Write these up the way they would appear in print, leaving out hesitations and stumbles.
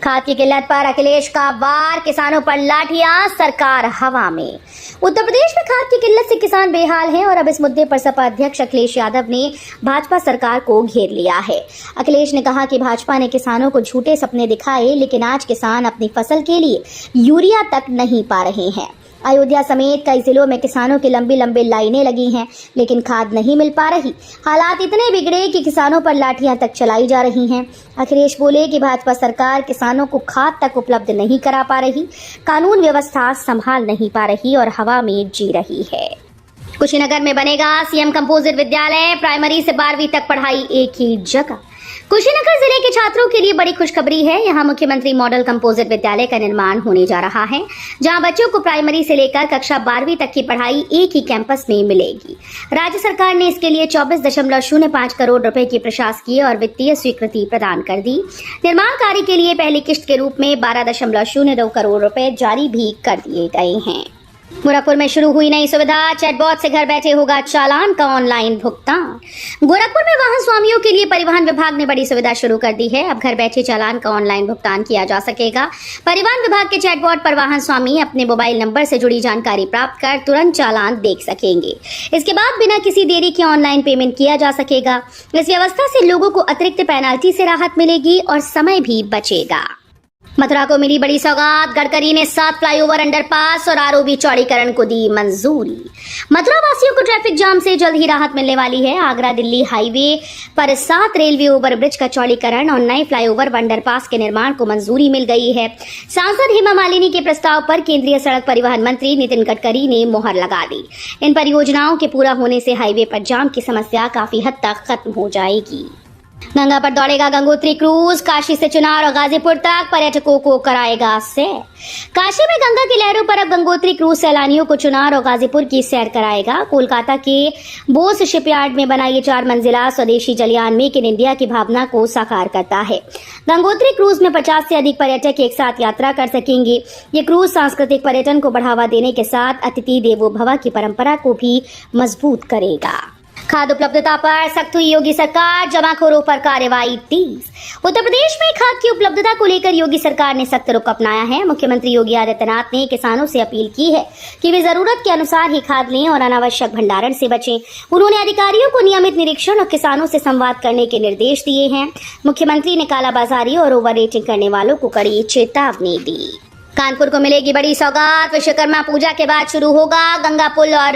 खाद की किल्लत पर अखिलेश का वार, किसानों पर लाठियां, सरकार हवा में। उत्तर प्रदेश में खाद की किल्लत से किसान बेहाल हैं और अब इस मुद्दे पर सपा अध्यक्ष अखिलेश यादव ने भाजपा सरकार को घेर लिया है। अखिलेश ने कहा कि भाजपा ने किसानों को झूठे सपने दिखाए, लेकिन आज किसान अपनी फसल के लिए यूरिया तक नहीं पा रहे हैं। अयोध्या समेत कई जिलों में किसानों की लंबी लंबी लाइनें लगी हैं, लेकिन खाद नहीं मिल पा रही। हालात इतने बिगड़े कि किसानों पर लाठियां तक चलाई जा रही हैं। अखिलेश बोले कि भाजपा सरकार किसानों को खाद तक उपलब्ध नहीं करा पा रही, कानून व्यवस्था संभाल नहीं पा रही और हवा में जी रही है। कुशीनगर में बनेगा सीएम कंपोजिट विद्यालय, प्राइमरी से 12वीं तक पढ़ाई एक ही जगह। कुशीनगर जिले के छात्रों के लिए बड़ी खुशखबरी है। यहां मुख्यमंत्री मॉडल कंपोजिट विद्यालय का निर्माण होने जा रहा है, जहां बच्चों को प्राइमरी से लेकर कक्षा 12वीं तक की पढ़ाई एक ही कैंपस में मिलेगी। राज्य सरकार ने इसके लिए 24.05 करोड़ रुपए की प्रशासकीय और वित्तीय स्वीकृति प्रदान कर दी। निर्माण कार्य के लिए पहली किश्त के रूप में 12.02 करोड़ रुपए जारी भी कर दिए गए हैं। गोरखपुर में शुरू हुई नई सुविधा, चैटबॉट से घर बैठे होगा चालान का ऑनलाइन भुगतान। गोरखपुर में वाहन स्वामियों के लिए परिवहन विभाग ने बड़ी सुविधा शुरू कर दी है। अब घर बैठे चालान का ऑनलाइन भुगतान किया जा सकेगा। परिवहन विभाग के चैटबॉट पर वाहन स्वामी अपने मोबाइल नंबर से जुड़ी जानकारी प्राप्त कर तुरंत चालान देख सकेंगे। इसके बाद बिना किसी देरी के ऑनलाइन पेमेंट किया जा सकेगा। इस व्यवस्था से लोगों को अतिरिक्त पेनाल्टी से राहत मिलेगी और समय भी बचेगा। मथुरा को मिली बड़ी सौगात, गडकरी ने 7 फ्लाईओवर, अंडरपास और आरओबी चौड़ीकरण को दी मंजूरी। मथुरा वासियों को ट्रैफिक जाम से जल्द ही राहत मिलने वाली है। आगरा दिल्ली हाईवे पर 7 रेलवे ओवरब्रिज का चौड़ीकरण और नए फ्लाईओवर व अंडरपास के निर्माण को मंजूरी मिल गई है। सांसद हेमा मालिनी के प्रस्ताव पर केंद्रीय सड़क परिवहन मंत्री नितिन गडकरी ने मुहर लगा दी। इन परियोजनाओं के पूरा होने से हाईवे पर जाम की समस्या काफी हद तक खत्म हो जाएगी। गंगा पर दौड़ेगा गंगोत्री क्रूज, काशी से चुनार और गाजीपुर तक पर्यटकों को कराएगा सैर। काशी में गंगा की लहरों पर अब गंगोत्री क्रूज सैलानियों को चुनार और गाजीपुर की सैर कराएगा। कोलकाता के बोस शिपयार्ड में बना ये 4 मंजिला स्वदेशी जलयान मेक इन इंडिया की भावना को साकार करता है। गंगोत्री क्रूज में 50 से अधिक पर्यटक एक साथ यात्रा कर सकेंगे। ये क्रूज सांस्कृतिक पर्यटन को बढ़ावा देने के साथ अतिथि देवो भव की परंपरा को भी मजबूत करेगा। खाद उपलब्धता पर सख्त हुई योगी सरकार, जमाखोरों पर कार्रवाई तेज। उत्तर प्रदेश में खाद की उपलब्धता को लेकर योगी सरकार ने सख्त रुख अपनाया है। मुख्यमंत्री योगी आदित्यनाथ ने किसानों से अपील की है कि वे जरूरत के अनुसार ही खाद लें और अनावश्यक भंडारण से बचें। उन्होंने अधिकारियों को नियमित निरीक्षण और किसानों से संवाद करने के निर्देश दिए हैं। मुख्यमंत्री ने कालाबाजारी और ओवर रेटिंग करने वालों को कड़ी चेतावनी दी। कानपुर को मिलेगी बड़ी सौगात, विश्वकर्मा पूजा के बाद शुरू होगा गंगा पुल और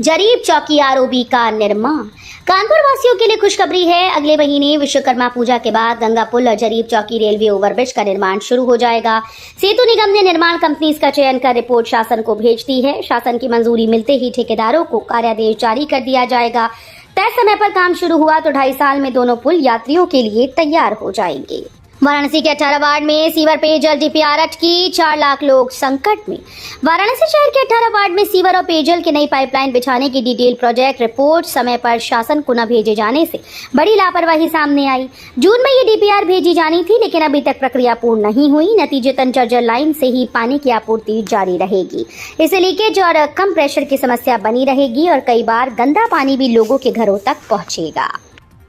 जरीब चौकी आरओबी का निर्माण। कानपुर वासियों के लिए खुशखबरी है। अगले महीने विश्वकर्मा पूजा के बाद गंगा पुल और जरीब चौकी रेलवे ओवरब्रिज का निर्माण शुरू हो जाएगा। सेतु निगम ने निर्माण कंपनीज का चयन कर रिपोर्ट शासन को भेज दी है। शासन की मंजूरी मिलते ही ठेकेदारों को कार्यादेश जारी कर दिया जाएगा। तय समय पर काम शुरू हुआ तो 2.5 साल में दोनों पुल यात्रियों के लिए तैयार हो जाएंगे। वाराणसी के 18 वार्ड में सीवर पेयजल डीपीआर अटकी, 4 लाख लोग संकट में। वाराणसी शहर के 18 वार्ड में सीवर और पेयजल की नई पाइपलाइन बिछाने की डिटेल प्रोजेक्ट रिपोर्ट समय पर शासन को न भेजे जाने से बड़ी लापरवाही सामने आई। जून में ये डीपीआर भेजी जानी थी, लेकिन अभी तक प्रक्रिया पूर्ण नहीं हुई। नतीजतन जर्जर लाइन से ही पानी की आपूर्ति जारी रहेगी। इससे लीकेज और कम प्रेशर की समस्या बनी रहेगी और कई बार गंदा पानी भी लोगों के घरों तक पहुंचेगा।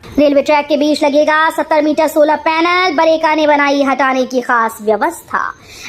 रेलवे ट्रैक के बीच लगेगा 70 मीटर सोलर पैनल, बरेका ने बनाई हटाने की खास व्यवस्था।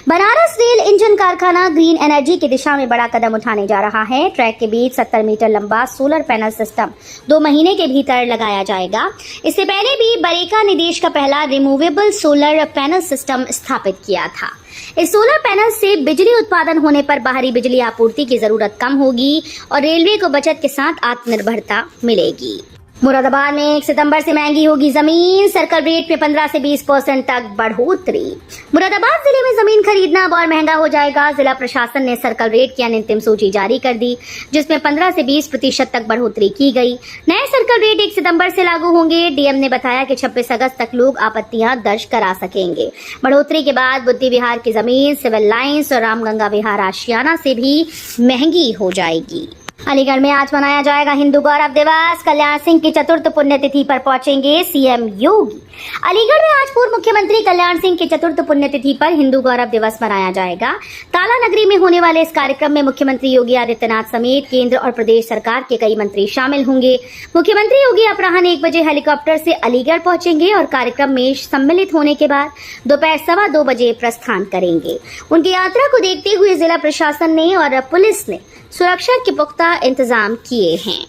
बनारस रेल इंजन कारखाना ग्रीन एनर्जी की दिशा में बड़ा कदम उठाने जा रहा है। ट्रैक के बीच 70 मीटर लंबा सोलर पैनल सिस्टम 2 महीने के भीतर लगाया जाएगा। इससे पहले भी बरेका ने देश का पहला रिमूवेबल सोलर पैनल सिस्टम स्थापित किया था। इस सोलर पैनल से बिजली उत्पादन होने पर बाहरी बिजली आपूर्ति की जरूरत कम होगी और रेलवे को बचत के साथ आत्मनिर्भरता मिलेगी। मुरादाबाद में 1 सितंबर से महंगी होगी जमीन, सर्कल रेट में 15 से 20% तक बढ़ोतरी। मुरादाबाद जिले में जमीन खरीदना अब और महंगा हो जाएगा। जिला प्रशासन ने सर्कल रेट की अंतिम सूची जारी कर दी, जिसमें 15 से 20% तक बढ़ोतरी की गई। नए सर्कल रेट 1 सितंबर से लागू होंगे। डीएम ने बताया कि 26 अगस्त तक लोग आपत्तियां दर्ज करा सकेंगे। बढ़ोतरी के बाद बुद्धि विहार की जमीन सिविल लाइंस और रामगंगा विहार आशियाना से भी महंगी हो जाएगी। अलीगढ़ में आज मनाया जाएगा हिंदू गौरव दिवस। कल्याण सिंह की चतुर्थ पुण्यतिथि पर पहुंचेंगे सीएम योगी। अलीगढ़ में आज पूर्व मुख्यमंत्री कल्याण सिंह की चतुर्थ पुण्यतिथि पर हिंदू गौरव दिवस मनाया जाएगा। ताला नगरी में होने वाले इस कार्यक्रम में मुख्यमंत्री योगी आदित्यनाथ समेत केंद्र और प्रदेश सरकार के कई मंत्री शामिल होंगे। मुख्यमंत्री योगी अपराह्न 1 बजे हेलीकॉप्टर से अलीगढ़ पहुंचेंगे और कार्यक्रम में सम्मिलित होने के बाद दोपहर 2:15 बजे प्रस्थान करेंगे। उनकी यात्रा को देखते हुए जिला प्रशासन ने और पुलिस ने सुरक्षा के पुख्ता इंतजाम किए हैं।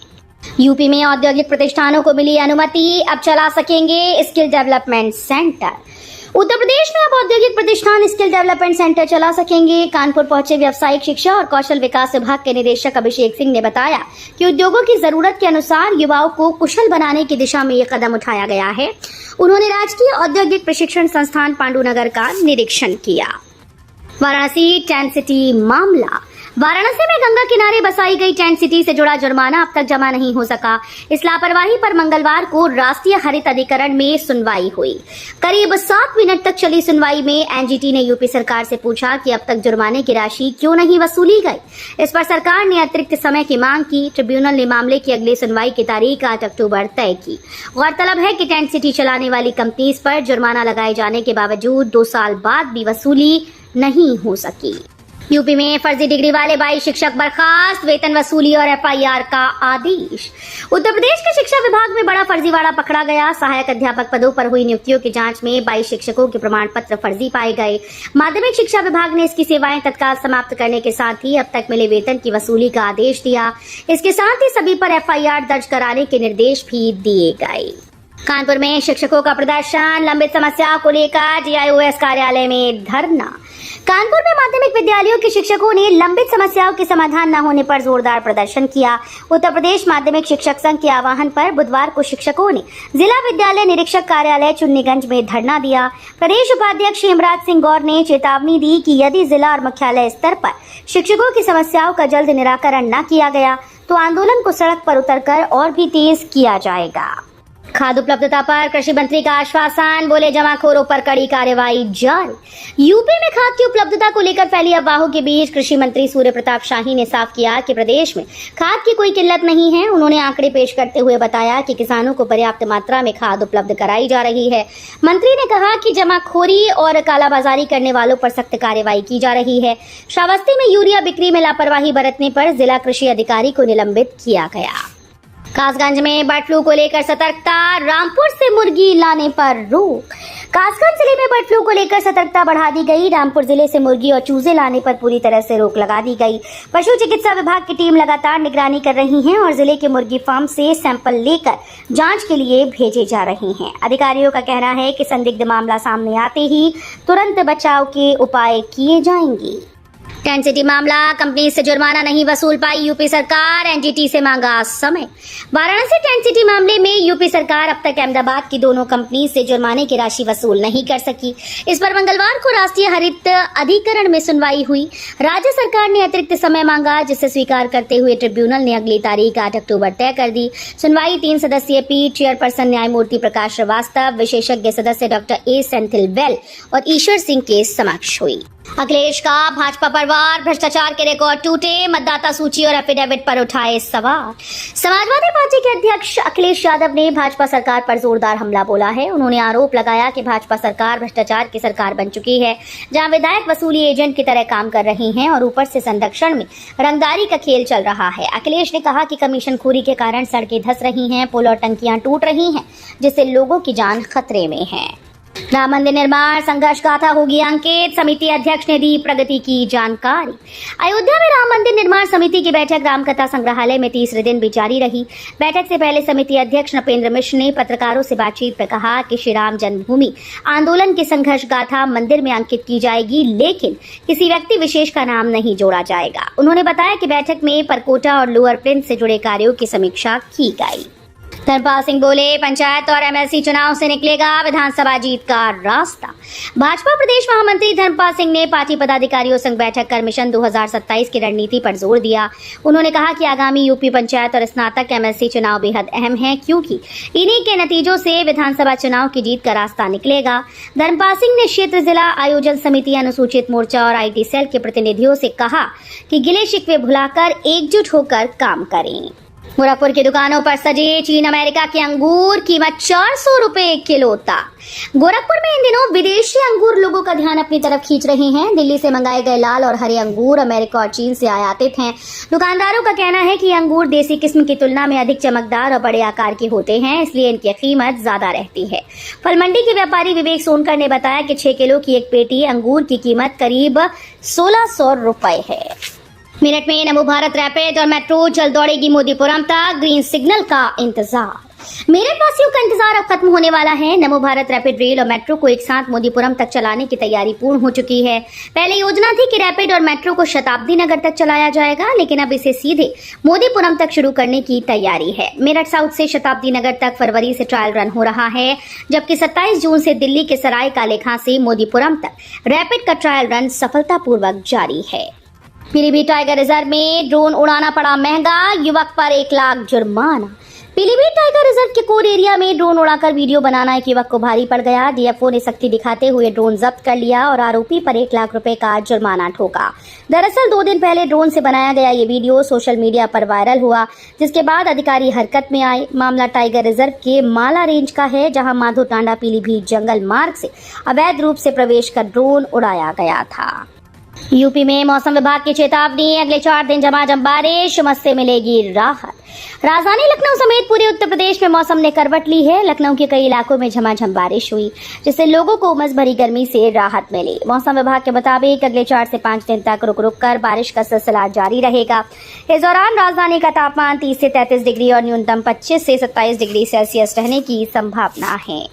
यूपी में औद्योगिक प्रतिष्ठानों को मिली अनुमति, अब चला सकेंगे skill development centre. Uttar Pradesh में अब औद्योगिक प्रतिष्ठान स्किल डेवलपमेंट सेंटर चला सकेंगे। कानपुर पहुंचे व्यावसायिक शिक्षा और कौशल विकास विभाग के निदेशक अभिषेक सिंह ने बताया कि उद्योगों की जरूरत के अनुसार युवाओं को कुशल बनाने की दिशा में यह कदम उठाया गया है। उन्होंने राजकीय औद्योगिक प्रशिक्षण संस्थान पांडुनगर का निरीक्षण किया। वाराणसी टेंट सिटी मामला। वाराणसी में गंगा किनारे बसाई गई टेंट सिटी से जुड़ा जुर्माना अब तक जमा नहीं हो सका। इस लापरवाही पर मंगलवार को राष्ट्रीय हरित अधिकरण में सुनवाई हुई। करीब 7 मिनट तक चली सुनवाई में एनजीटी ने यूपी सरकार से पूछा कि अब तक जुर्माने की राशि क्यों नहीं वसूली गई। इस पर सरकार ने अतिरिक्त समय की मांग की। ट्रिब्यूनल ने मामले की अगली सुनवाई की तारीख 8 अक्टूबर तय की। गौरतलब है कि टेंट सिटी चलाने वाली कंपनीज पर जुर्माना लगाए जाने के बावजूद 2 साल बाद भी वसूली नहीं हो सकी। यूपी में फर्जी डिग्री वाले 22 शिक्षक बर्खास्त, वेतन वसूली और एफआईआर का आदेश। उत्तर प्रदेश के शिक्षा विभाग में बड़ा फर्जीवाड़ा पकड़ा गया। सहायक अध्यापक पदों पर हुई नियुक्तियों की जांच में 22 शिक्षकों के प्रमाण पत्र फर्जी पाए गए। माध्यमिक शिक्षा विभाग ने इसकी सेवाएं तत्काल समाप्त करने के साथ ही अब तक मिले वेतन की वसूली का आदेश दिया। इसके साथ ही सभी पर एफआईआर दर्ज कराने के निर्देश भी दिए गए। कानपुर में शिक्षकों का प्रदर्शन, लंबित समस्याओं को लेकर डीआईओएस कार्यालय में धरना। कानपुर में माध्यमिक विद्यालयों के शिक्षकों ने लंबित समस्याओं के समाधान न होने पर जोरदार प्रदर्शन किया। उत्तर प्रदेश माध्यमिक शिक्षक संघ के आह्वान पर बुधवार को शिक्षकों ने जिला विद्यालय निरीक्षक कार्यालय चुन्नीगंज में धरना दिया। प्रदेश उपाध्यक्ष हेमराज सिंह गौर ने चेतावनी दी कि यदि जिला और मुख्यालय स्तर पर शिक्षकों की समस्याओं का जल्द निराकरण न किया गया तो आंदोलन को सड़क पर उतरकर और भी तेज किया जाएगा। खाद्य उपलब्धता पर कृषि मंत्री का आश्वासन, बोले जमाखोरों पर कड़ी कार्रवाई जारी। यूपी में खाद की उपलब्धता को लेकर फैली अफवाहों के बीच कृषि मंत्री सूर्य प्रताप शाही ने साफ किया कि प्रदेश में खाद की कोई किल्लत नहीं है। उन्होंने आंकड़े पेश करते हुए बताया कि किसानों को पर्याप्त मात्रा में खाद उपलब्ध कराई जा रही है। मंत्री ने कहा कि जमाखोरी और कालाबाजारी करने वालों पर सख्त कार्रवाई की जा रही है। श्रावस्ती में यूरिया बिक्री में लापरवाही बरतने पर जिला कृषि अधिकारी को निलंबित किया गया। कासगंज में बर्ड फ्लू को लेकर सतर्कता, रामपुर से मुर्गी लाने पर रोक। कासगंज जिले में बर्ड फ्लू को लेकर सतर्कता बढ़ा दी गई। रामपुर जिले से मुर्गी और चूजे लाने पर पूरी तरह से रोक लगा दी गई। पशु चिकित्सा विभाग की टीम लगातार निगरानी कर रही है और जिले के मुर्गी फार्म से सैंपल लेकर जांच के लिए भेजे जा रहे हैं। अधिकारियों का कहना है कि संदिग्ध मामला सामने आते ही तुरंत बचाव के उपाय किए जाएंगे। टेंट सिटी मामला, कंपनी से जुर्माना नहीं वसूल पाई यूपी सरकार, एनजीटी से मांगा समय। वाराणसी टेंट सिटी मामले में यूपी सरकार अब तक अहमदाबाद की दोनों कंपनी से जुर्माने की राशि वसूल नहीं कर सकी। इस पर मंगलवार को राष्ट्रीय हरित अधिकरण में सुनवाई हुई। राज्य सरकार ने अतिरिक्त समय मांगा, जिसे स्वीकार करते हुए ट्रिब्यूनल ने अगली तारीख 8 अक्टूबर तय कर दी। सुनवाई 3 सदस्यीय पीठ चेयरपर्सन न्यायमूर्ति प्रकाश श्रीवास्तव, विशेषज्ञ सदस्य डॉक्टर ए सेंथिलवेल और ईश्वर सिंह के समक्ष हुई। अखिलेश का भाजपा पर वार, भ्रष्टाचार के रिकॉर्ड टूटे, मतदाता सूची और एफिडेविट पर उठाए सवाल। समाजवादी पार्टी के अध्यक्ष अखिलेश यादव ने भाजपा सरकार पर जोरदार हमला बोला है। उन्होंने आरोप लगाया कि भाजपा सरकार भ्रष्टाचार की सरकार बन चुकी है, जहां विधायक वसूली एजेंट की तरह काम कर रहे हैं और ऊपर से संरक्षण में रंगदारी का खेल चल रहा है। अखिलेश ने कहा कि कमीशनखोरी के कारण सड़कें धंस रही हैं, पुल और टंकियां टूट रही हैं, जिससे लोगों की जान खतरे में है। राम मंदिर निर्माण संघर्ष गाथा होगी अंकित, समिति अध्यक्ष ने दी प्रगति की जानकारी। अयोध्या में राम मंदिर निर्माण समिति की बैठक रामकथा संग्रहालय में तीसरे दिन भी जारी रही। बैठक से पहले समिति अध्यक्ष नपेंद्र मिश्र ने पत्रकारों से बातचीत में कहा कि श्री राम जन्मभूमि आंदोलन की संघर्ष गाथा मंदिर में अंकित की जाएगी, लेकिन किसी व्यक्ति विशेष का नाम नहीं जोड़ा जाएगा। उन्होंने बताया कि बैठक में परकोटा और लोअर प्रिंस से जुड़े कार्यों की समीक्षा की गई। धर्मपाल सिंह बोले, पंचायत और एमएलसी चुनाव से निकलेगा विधानसभा जीत का रास्ता। भाजपा प्रदेश महामंत्री धर्मपाल सिंह ने पार्टी पदाधिकारियों संग बैठक कर मिशन 2027 की रणनीति पर जोर दिया। उन्होंने कहा कि आगामी यूपी पंचायत और स्नातक एमएलसी चुनाव बेहद अहम है, क्योंकि इन्हीं के नतीजों से विधानसभा चुनाव की जीत का रास्ता निकलेगा। धर्मपाल सिंह ने क्षेत्र जिला आयोजन समिति, अनुसूचित मोर्चा और आईटी सेल के प्रतिनिधियों से कहा कि गिले शिकवे भुलाकर एकजुट होकर काम करें। गोरखपुर की दुकानों पर सजे चीन अमेरिका के अंगूर, कीमत 400 रुपए किलो था। गोरखपुर में इन दिनों विदेशी अंगूर लोगों का ध्यान अपनी तरफ खींच रहे हैं। दिल्ली से मंगाए गए लाल और हरे अंगूर अमेरिका और चीन से आयातित हैं। दुकानदारों का कहना है कि अंगूर देसी किस्म की तुलना में अधिक चमकदार और बड़े आकार के होते हैं, इसलिए इनकी कीमत ज्यादा रहती है। फल मंडी के व्यापारी विवेक सोनकर ने बताया कि 6 किलो की एक पेटी अंगूर की कीमत करीब 1600 रुपए है। मेरठ में नमो भारत रैपिड और मेट्रो जल्द दौड़ेगी मोदीपुरम तक, ग्रीन सिग्नल का इंतजार। मेरठ वासियों का इंतजार अब खत्म होने वाला है। नमो भारत रैपिड रेल और मेट्रो को एक साथ मोदीपुरम तक चलाने की तैयारी पूर्ण हो चुकी है। पहले योजना थी कि रैपिड और मेट्रो को शताब्दी नगर तक चलाया जाएगा, लेकिन अब इसे सीधे मोदीपुरम तक शुरू करने की तैयारी है। मेरठ साउथ से शताब्दी नगर तक फरवरी से ट्रायल रन हो रहा है, जबकि 27 जून से दिल्ली के सराय कालेखां से मोदीपुरम तक रैपिड का ट्रायल रन सफलतापूर्वक जारी है। पीलीभीत टाइगर रिजर्व में ड्रोन उड़ाना पड़ा महंगा, युवक पर 1 लाख जुर्माना। पीलीभीत टाइगर रिजर्व के कोर एरिया में ड्रोन उड़ाकर वीडियो बनाना एक युवक को भारी पड़ गया। डीएफओ ने सख्ती दिखाते हुए ड्रोन जब्त कर लिया और आरोपी पर 1 लाख रुपए का जुर्माना ठोका। दरअसल 2 दिन पहले ड्रोन से बनाया गया ये वीडियो सोशल मीडिया पर वायरल हुआ, जिसके बाद अधिकारी हरकत में आए। मामला टाइगर रिजर्व के माला रेंज का है, जहां माधो टांडा पीलीभीत जंगल मार्ग से अवैध रूप से प्रवेश कर ड्रोन उड़ाया गया था। यूपी में मौसम विभाग की चेतावनी, अगले 4 दिन झमाझम बारिश, उमस से मिलेगी राहत। राजधानी लखनऊ समेत पूरे उत्तर प्रदेश में मौसम ने करवट ली है। लखनऊ के कई इलाकों में झमाझम बारिश हुई, जिससे लोगों को उमस भरी गर्मी से राहत मिली। मौसम विभाग के मुताबिक अगले 4 से 5 दिन तक रुक रुक कर बारिश का सिलसिला जारी रहेगा। इस दौरान राजधानी का तापमान 30 से 33 डिग्री और न्यूनतम 25 से 27 डिग्री सेल्सियस रहने की संभावना है।